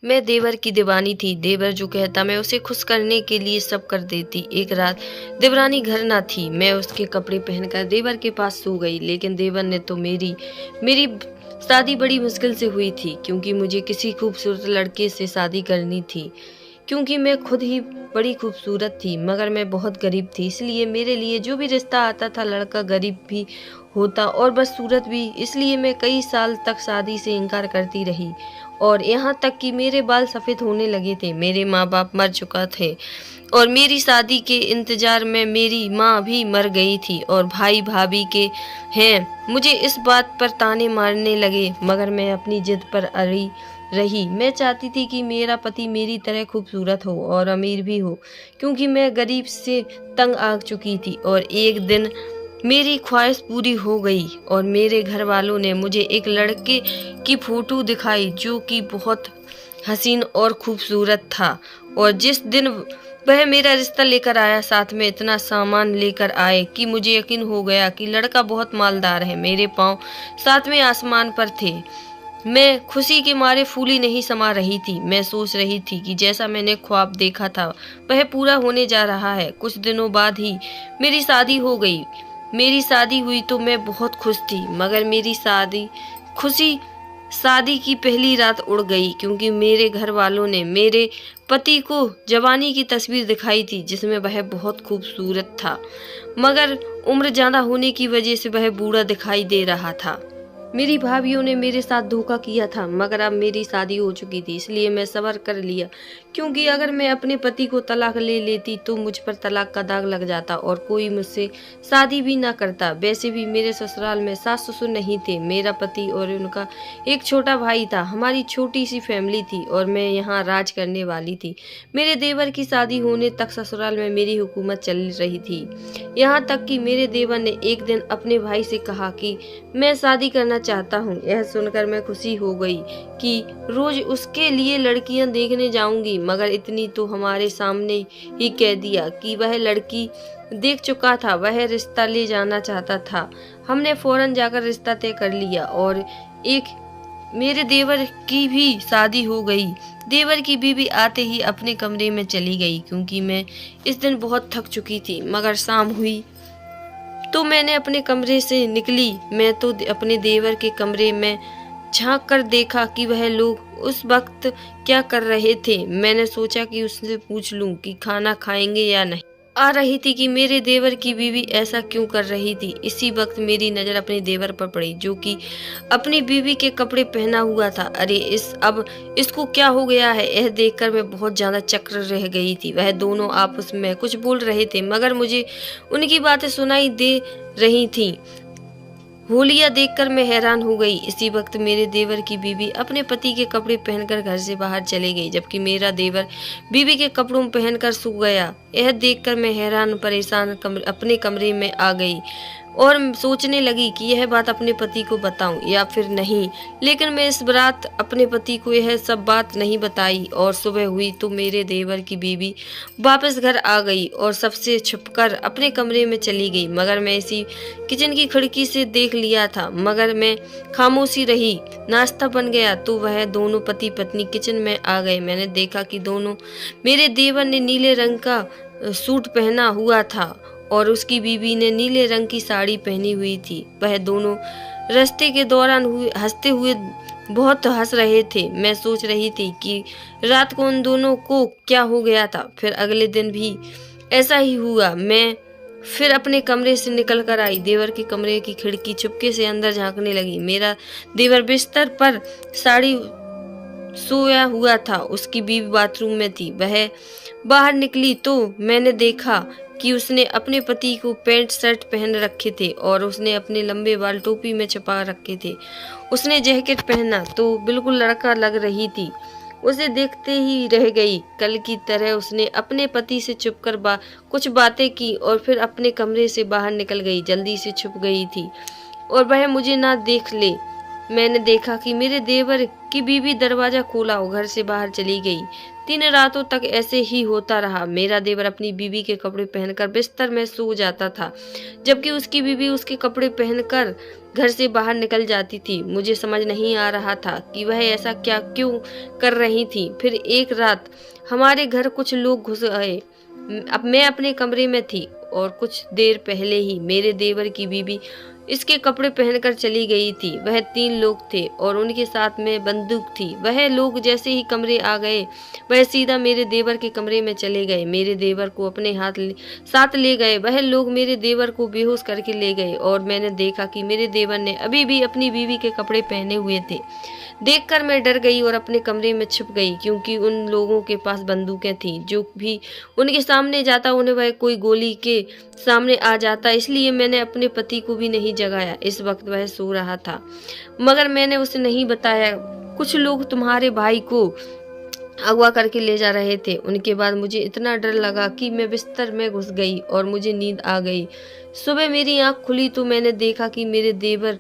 मैं देवर की दीवानी थी। देवर जो कहता मैं उसे खुश करने के लिए सब कर देती। एक रात देवरानी घर ना थी। मैं उसके कपड़े पहनकर देवर के पास सो गई, लेकिन देवर ने तो मेरी मेरी शादी बड़ी मुश्किल से हुई थी, क्योंकि मुझे किसी खूबसूरत लड़के से शादी करनी थी। क्योंकि मैं खुद ही बड़ी खूबसूरत थी, मगर मैं बहुत गरीब थी, इसलिए मेरे लिए जो भी रिश्ता आता था लड़का गरीब भी होता और बदसूरत भी। इसलिए मैं कई साल तक शादी से इनकार करती रही, और यहाँ तक कि मेरे बाल सफ़ेद होने लगे थे। मेरे माँ बाप मर चुका थे और मेरी शादी के इंतजार में मेरी माँ भी मर गई थी, और भाई भाभी के हैं मुझे इस बात पर ताने मारने लगे, मगर मैं अपनी जिद पर अड़ी रही। मैं चाहती थी कि मेरा पति मेरी तरह खूबसूरत हो और अमीर भी हो, क्योंकि मैं गरीब से तंग आ चुकी थी। और एक दिन मेरी ख्वाहिश पूरी हो गई और मेरे घर वालों ने मुझे एक लड़के की फोटो दिखाई जो कि बहुत हसीन और खूबसूरत था। और जिस दिन वह मेरा रिश्ता लेकर आया, साथ में इतना सामान लेकर आए कि मुझे यकीन हो गया कि लड़का बहुत मालदार है। मेरे पाँव साथ में आसमान पर थे। मैं खुशी के मारे फूली नहीं समा रही थी। मैं सोच रही थी कि जैसा मैंने ख्वाब देखा था वह पूरा होने जा रहा है। कुछ दिनों बाद ही मेरी शादी हो गई। मेरी शादी हुई तो मैं बहुत खुश थी, मगर मेरी खुशी शादी की पहली रात उड़ गई, क्योंकि मेरे घर वालों ने मेरे पति को जवानी की तस्वीर दिखाई थी, जिसमें वह बहुत खूबसूरत था, मगर उम्र ज्यादा होने की वजह से वह बूढ़ा दिखाई दे रहा था। मेरी भाभीियों ने मेरे साथ धोखा किया था, मगर अब मेरी शादी हो चुकी थी, इसलिए मैं सब्र कर लिया, क्योंकि अगर मैं अपने पति को तलाक ले लेती तो मुझ पर तलाक का दाग लग जाता और कोई मुझसे शादी भी ना करता। वैसे भी मेरे ससुराल में सास ससुर नहीं थे। मेरा पति और उनका एक छोटा भाई था। हमारी छोटी सी फैमिली थी और मैं यहाँ राज करने वाली थी। मेरे देवर की शादी होने तक ससुराल में मेरी हुकूमत चल रही थी। यहाँ तक कि मेरे देवर ने एक दिन अपने भाई से कहा कि मैं शादी करना चाहता हूँ। यह सुनकर मैं खुशी हो गई कि रोज उसके लिए लड़कियां देखने जाऊंगी, मगर इतनी तो हमारे सामने ही कह दिया कि वह लड़की देख चुका था, वह रिश्ता ले जाना चाहता था। हमने फौरन जाकर रिश्ता तय कर लिया और मेरे देवर की भी शादी हो गई। देवर की बीवी आते ही अपने कमरे में चली गई, क्योंकि मैं इस दिन बहुत थक चुकी थी। मगर शाम हुई तो मैंने अपने कमरे से निकली। मैं तो अपने देवर के कमरे में झांक कर देखा कि वह लोग उस वक्त क्या कर रहे थे। मैंने सोचा कि उससे पूछ लूं कि खाना खाएंगे या नहीं। आ रही थी कि मेरे देवर की बीवी ऐसा क्यों कर रही थी। इसी वक्त मेरी नजर अपने देवर पर पड़ी, जो कि अपनी बीवी के कपड़े पहना हुआ था। अरे अब इसको क्या हो गया है, यह देखकर मैं बहुत ज्यादा चक्र रह गई थी। वह दोनों आपस में कुछ बोल रहे थे, मगर मुझे उनकी बातें सुनाई दे रही थी। होलिया देखकर मैं हैरान हो गई। इसी वक्त मेरे देवर की बीवी अपने पति के कपड़े पहनकर घर से बाहर चले गई, जबकि मेरा देवर बीवी के कपड़ों पहनकर सो गया। यह देखकर मैं हैरान परेशान अपने कमरे में आ गई और सोचने लगी कि यह बात अपने पति को बताऊं या फिर नहीं। लेकिन मैं इस रात अपने पति को यह सब बात नहीं बताई। और सुबह हुई तो मेरे देवर की बीवी वापस घर आ गई और सबसे छुपकर अपने कमरे में चली गई, मगर मैं इसी किचन की खिड़की से देख लिया था, मगर मैं खामोशी रही। नाश्ता बन गया तो वह दोनों पति पत्नी किचन में आ गए। मैंने देखा कि मेरे देवर ने नीले रंग का सूट पहना हुआ था और उसकी बीवी ने नीले रंग की साड़ी पहनी हुई थी। वह दोनों रास्ते के दौरान हंसते हुए बहुत हंस रहे थे। मैं सोच रही थी कि रात को उन दोनों को क्या हो गया था। फिर अगले दिन भी ऐसा ही हुआ। मैं फिर अपने कमरे से निकल कर आई, देवर के कमरे की खिड़की चुपके से अंदर झांकने लगी। मेरा देवर बिस्तर पर साड़ी सोया हुआ था, उसकी बीवी बाथरूम में थी। वह बाहर निकली तो मैंने देखा कि उसने अपने पति को पैंट शर्ट पहन रखे थे और उसने अपने लंबे बाल टोपी में छुपा रखे थे। उसने जैकेट पहना तो बिल्कुल लड़का लग रही थी। उसे देखते ही रह गई। कल की तरह उसने अपने पति से छुपकर कुछ बातें की और फिर अपने कमरे से बाहर निकल गई। जल्दी से छुप गई थी और वह मुझे ना देख ले। मैंने देखा कि मेरे देवर की बीवी दरवाजा खोला और घर से बाहर चली गई। 3 रातों तक ऐसे ही होता रहा। मेरा देवर अपनी बीवी के कपड़े पहनकर बिस्तर में सो जाता था, जबकि उसकी बीवी उसके कपड़े पहनकर घर से बाहर निकल जाती थी। मुझे समझ नहीं आ रहा था कि वह ऐसा क्यों कर रही थी। फिर एक रात हमारे घर कुछ लोग घुस आए। अब मैं अपने कमरे में थी और कुछ देर पहले ही मेरे देवर की बीवी इसके कपड़े पहनकर चली गई थी। वह 3 लोग थे और उनके साथ में बंदूक थी। वह लोग जैसे ही कमरे आ गए, वह सीधा मेरे देवर के कमरे में चले गए। मेरे देवर को अपने साथ ले गए। वह लोग मेरे देवर को बेहोश करके ले गए और मैंने देखा कि मेरे देवर ने अभी भी अपनी बीवी के कपड़े पहने हुए थे। देखकर मैं डर गई और अपने कमरे में छिप गई, क्योंकि उन लोगों के पास बंदूकें थीं। जो भी उनके सामने जाता उन्हें वह कोई गोली के सामने आ जाता। इसलिए मैंने अपने पति को भी नहीं जगाया। इस वक्त वह सो रहा था, मगर मैंने उसे नहीं बताया। कुछ लोग तुम्हारे भाई को अगवा करके ले जा रहे थे। उनके बाद मुझे इतना डर लगा कि मैं बिस्तर में घुस गई और मुझे नींद आ गई। सुबह मेरी आंख खुली तो मैंने देखा कि मेरे देवर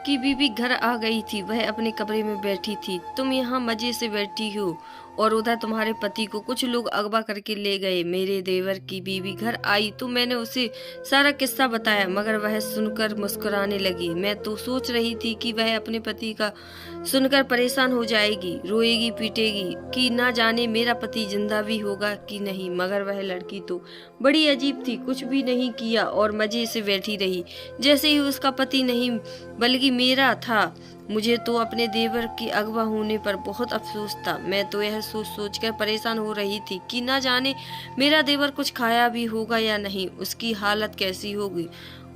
की बीवी घर आ गई थी। वह अपने कमरे में बैठी थी। तुम यहाँ मजे से बैठी हो और उधर तुम्हारे पति को कुछ लोग अगवा करके ले गए। मेरे देवर की बीवी घर आई तो मैंने उसे सारा किस्सा बताया, मगर वह सुनकर मुस्कुराने लगी। मैं तो सोच रही थी कि वह अपने पति का सुनकर परेशान हो जाएगी, रोएगी पीटेगी कि ना जाने मेरा पति जिंदा भी होगा कि नहीं। मगर वह लड़की तो बड़ी अजीब थी, कुछ भी नहीं किया और मजे से बैठी रही, जैसे ही उसका पति नहीं बल्कि मेरा था। मुझे तो अपने देवर की अगवा होने पर बहुत अफसोस था। मैं तो यह सोच कर परेशान हो रही थी कि ना जाने मेरा देवर कुछ खाया भी होगा या नहीं, उसकी हालत कैसी होगी।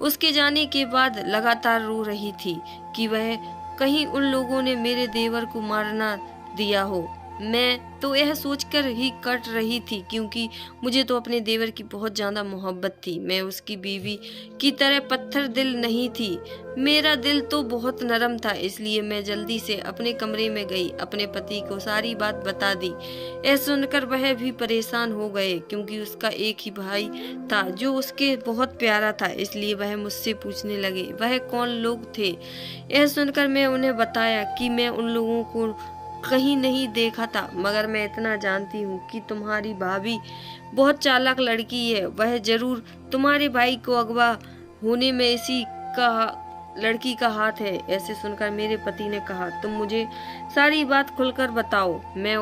उसके जाने के बाद लगातार रो रही थी कि वह कहीं उन लोगों ने मेरे देवर को मार ना दिया हो। मैं तो यह सोचकर ही कट रही थी, क्योंकि मुझे तो अपने देवर की बहुत ज्यादा मोहब्बत थी। मैं उसकी बीवी की तरह पत्थर दिल नहीं थी। मेरा दिल तो बहुत नरम था। इसलिए मैं जल्दी से अपने कमरे में गई, अपने पति को सारी बात बता दी। यह सुनकर वह भी परेशान हो गए, क्योंकि उसका एक ही भाई था जो उसके बहुत प्यारा था। इसलिए वह मुझसे पूछने लगे वह कौन लोग थे। यह सुनकर मैं उन्हें बताया कि मैं उन लोगों को कहीं नहीं देखा था, मगर मैं इतना जानती हूँ कि तुम्हारी भाभी बहुत चालाक लड़की है। वह जरूर तुम्हारे भाई को अगवा होने में इसी का लड़की का हाथ है। ऐसे सुनकर मेरे पति ने कहा, तुम मुझे सारी बात खुलकर बताओ। मैं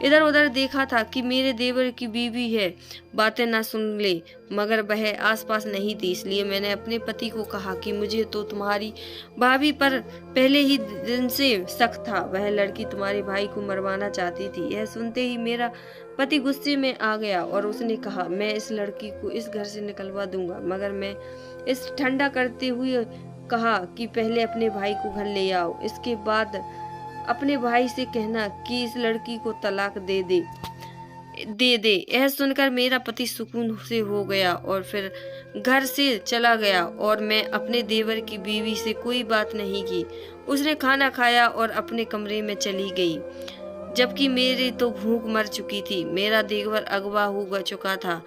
इधर उधर देखा था कि मेरे देवर की बीवी है, बातें ना सुन ले, मगर वह आसपास नहीं थी। इसलिए मैंने अपने पति को कहा कि मुझे तो तुम्हारी भाभी पर पहले ही दिन से शक था। वह लड़की तुम्हारे भाई को मरवाना चाहती थी। यह सुनते ही मेरा पति गुस्से में आ गया और उसने कहा, मैं इस लड़की को इस घर से निकलवा दूंगा। मगर मैं इस ठंडा करते हुए कहा कि पहले अपने भाई को घर ले आओ, इसके बाद अपने भाई से कहना कि इस लड़की को तलाक दे दे। यह सुनकर मेरा पति सुकून से हो गया और फिर घर से चला गया और मैं अपने देवर की बीवी से कोई बात नहीं की। उसने खाना खाया और अपने कमरे में चली गई, जबकि मेरी तो भूख मर चुकी थी। मेरा देवर अगवा हो चुका था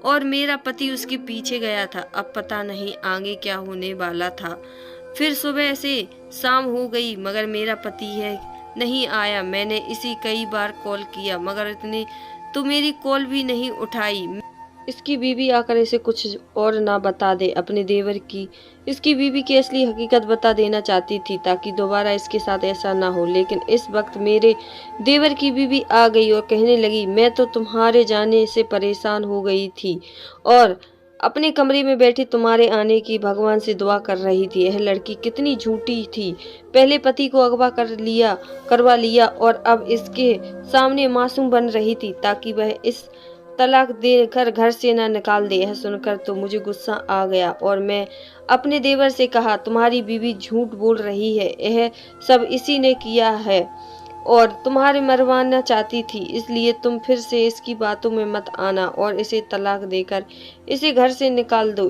और मेरा पति उसके पीछे गया था। अब पता नहीं आगे क्या होने वाला था। फिर सुबह से शाम हो गई, मगर मेरा पति नहीं आया। मैंने इसे कई बार कॉल किया, मगर इतने तो मेरी कॉल भी नहीं उठाई। इसकी बीवी आकर इसे कुछ और ना बता दे। अपने देवर की इसकी बीवी की असली हकीकत बता देना चाहती थी, ताकि दोबारा इसके साथ ऐसा ना हो। लेकिन इस वक्त मेरे देवर की बीवी आ गई और कहने लगी, मैं तो तुम्हारे जाने से परेशान हो गई थी और अपने कमरे में बैठी तुम्हारे आने की भगवान से दुआ कर रही थी। यह लड़की कितनी झूठी थी। पहले पति को अगवा करवा लिया और अब इसके सामने मासूम बन रही थी, ताकि वह इस तलाक देकर घर से न निकाल दे। यह सुनकर तो मुझे गुस्सा आ गया और मैं अपने देवर से कहा, तुम्हारी बीवी झूठ बोल रही है, यह सब इसी ने किया है और तुम्हारे मरवाना चाहती थी। इसलिए तुम फिर से इसकी बातों में मत आना और इसे तलाक देकर इसे घर से निकाल दो,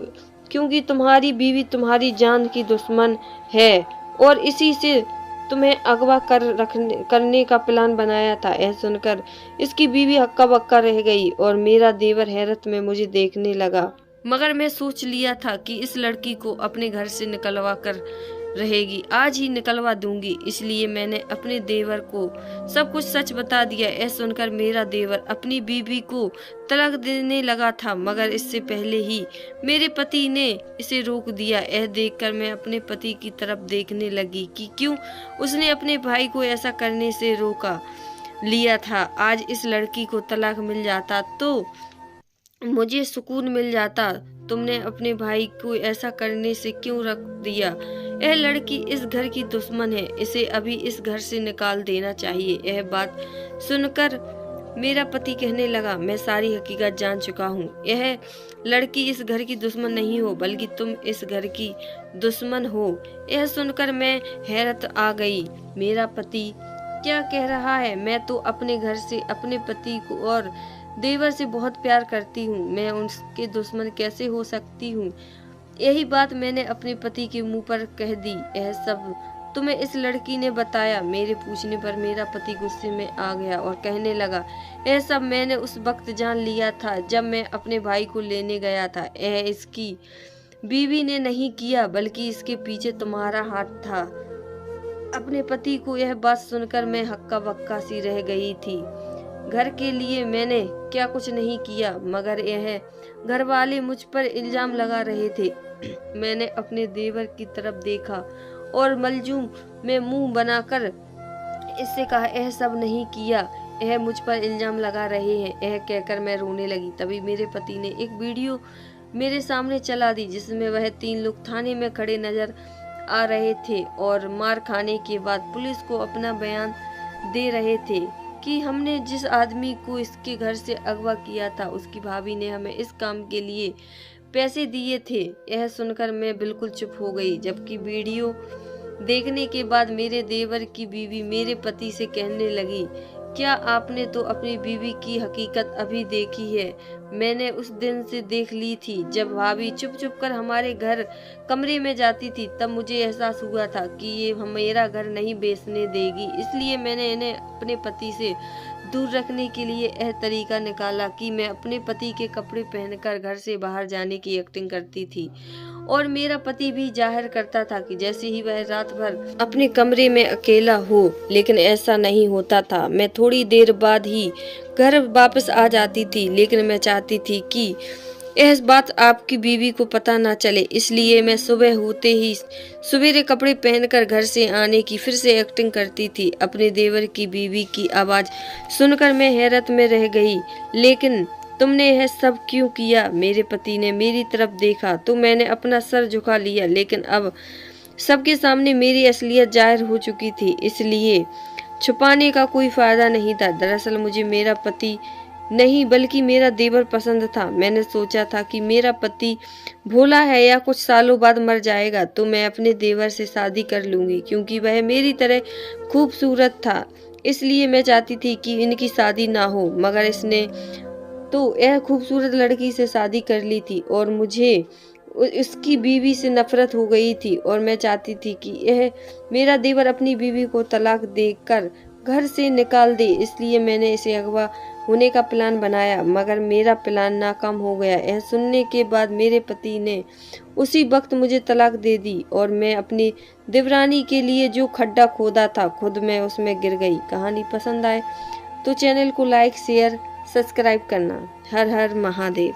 क्योंकि तुम्हारी बीवी तुम्हारी जान की दुश्मन है और इसी से तुम्हें अगवा करने का प्लान बनाया था। यह सुनकर इसकी बीवी हक्का बक्का रह गई और मेरा देवर हैरत में मुझे देखने लगा। मगर मैं सोच लिया था कि इस लड़की को अपने घर से निकलवा कर रहेगी, आज ही निकलवा दूंगी। इसलिए मैंने अपने देवर को सब कुछ सच बता दिया। यह सुनकर मेरा देवर अपनी बीवी को तलाक देने लगा था, मगर इससे पहले ही मेरे पति ने इसे रोक दिया। यह देखकर मैं अपने पति की तरफ देखने लगी कि क्यों उसने अपने भाई को ऐसा करने से रोका लिया था। आज इस लड़की को तलाक मिल जाता तो मुझे सुकून मिल जाता। तुमने अपने भाई को ऐसा करने से क्यों रोक दिया? यह लड़की इस घर की दुश्मन है, इसे अभी इस घर से निकाल देना चाहिए। यह बात सुनकर मेरा पति कहने लगा, मैं सारी हकीकत जान चुका हूँ। यह लड़की इस घर की दुश्मन नहीं हो, बल्कि तुम इस घर की दुश्मन हो। यह सुनकर मैं हैरत आ गई। मेरा पति क्या कह रहा है? मैं तो अपने घर से अपने पति को और देवर से बहुत प्यार करती हूँ, मैं उनके दुश्मन कैसे हो सकती हूँ? यही बात मैंने अपने पति के मुंह पर कह दी। यह सब तुम्हें इस लड़की ने बताया? मेरे पूछने पर मेरा पति गुस्से में आ गया और कहने लगा, यह सब मैंने उस वक्त जान लिया था जब मैं अपने भाई को लेने गया था। यह इसकी बीवी ने नहीं किया, बल्कि इसके पीछे तुम्हारा हाथ था। अपने पति को यह बात सुनकर मैं हक्का बक्का सी रह गई थी। घर के लिए मैंने क्या कुछ नहीं किया, मगर यह घर वाले मुझ पर इल्जाम लगा रहे थे। मैंने अपने देवर की तरफ देखा और मलजूम में मुंह बनाकर इससे कहा, यह सब नहीं किया, यह मुझ पर इल्जाम लगा रहे हैं। यह कहकर मैं रोने लगी। तभी मेरे पति ने एक वीडियो मेरे सामने चला दी, जिसमें वह 3 लोग थाने में खड़े नजर आ रहे थे और मार खाने के बाद पुलिस को अपना बयान दे रहे थे कि हमने जिस आदमी को इसके घर से अगवा किया था, उसकी भाभी ने हमें इस काम के लिए पैसे दिए थे। यह सुनकर मैं बिल्कुल चुप हो गई, जबकि वीडियो देखने के बाद मेरे देवर की बीवी मेरे पति से कहने लगी, क्या आपने तो अपनी बीवी की हकीकत अभी देखी है? मैंने उस दिन से देख ली थी जब भाभी चुप चुप कर हमारे घर कमरे में जाती थी, तब मुझे एहसास हुआ था कि ये मेरा घर नहीं बेचने देगी। इसलिए मैंने इन्हें अपने पति से दूर रखने के लिए यह तरीका निकाला कि मैं अपने पति के कपड़े पहनकर घर से बाहर जाने की एक्टिंग करती थी और मेरा पति भी जाहिर करता था कि जैसे ही वह रात भर अपने कमरे में अकेला हो, लेकिन ऐसा नहीं होता था। मैं थोड़ी देर बाद ही घर वापस आ जाती थी, लेकिन मैं चाहती थी कि यह बात आपकी बीवी को पता ना चले। इसलिए मैं सुबह होते ही सवेरे कपड़े पहनकर घर से आने की फिर से एक्टिंग करती थी। अपने देवर की बीवी की आवाज सुनकर मैं हैरत में रह गई, लेकिन तुमने यह सब क्यों किया? मेरे पति ने मेरी तरफ देखा तो मैंने अपना सर झुका लिया, लेकिन अब सबके सामने मेरी असलियत जाहिर हो चुकी थी, इसलिए छुपाने का कोई फायदा नहीं था। दरअसल मुझे मेरा पति नहीं बल्कि मेरा देवर पसंद था। मैंने सोचा था कि मेरा पति भोला है या कुछ सालों बाद मर जाएगा तो मैं अपने देवर से शादी कर लूंगी, क्योंकि वह मेरी तरह खूबसूरत था। इसलिए मैं चाहती थी कि इनकी शादी ना हो, मगर इसने तो यह खूबसूरत लड़की से शादी कर ली थी और मुझे उसकी बीवी से नफरत हो गई थी और मैं चाहती थी कि यह मेरा देवर अपनी बीवी को तलाक देकर घर से निकाल दे। इसलिए मैंने इसे अगवा होने का प्लान बनाया, मगर मेरा प्लान नाकाम हो गया। यह सुनने के बाद मेरे पति ने उसी वक्त मुझे तलाक दे दी और मैं अपनी देवरानी के लिए जो खड्डा खोदा था खुद मैं उसमें गिर गई। कहानी पसंद आए तो चैनल को लाइक शेयर सब्सक्राइब करना। हर हर महादेव।